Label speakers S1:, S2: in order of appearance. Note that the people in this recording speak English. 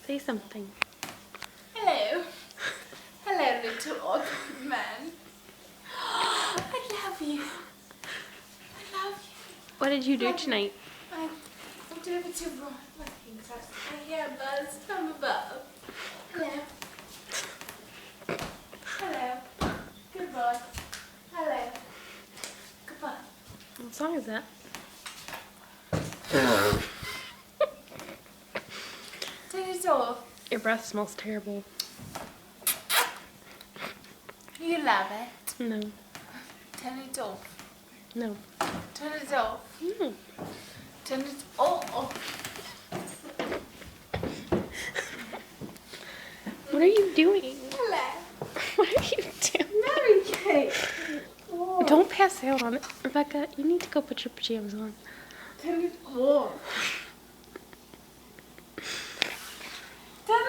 S1: Say something.
S2: Hello. Hello, little awkward man. I love you. I love you.
S1: What did you do tonight?
S2: I delivered to Ron. I hear a buzz from above. Hello. Hello. Good boy. Hello. Goodbye.
S1: What song is that?
S2: Turn it off.
S1: Your breath smells terrible.
S2: You love it.
S1: No.
S2: Turn it off.
S1: No.
S2: Turn it off.
S1: No.
S2: Turn it off.
S1: What are you doing?
S2: Hello.
S1: What are you doing?
S2: Mary Kate. Oh.
S1: Don't pass out on it. Rebecca, you need to go put your pajamas on.
S2: Turn it off. Turn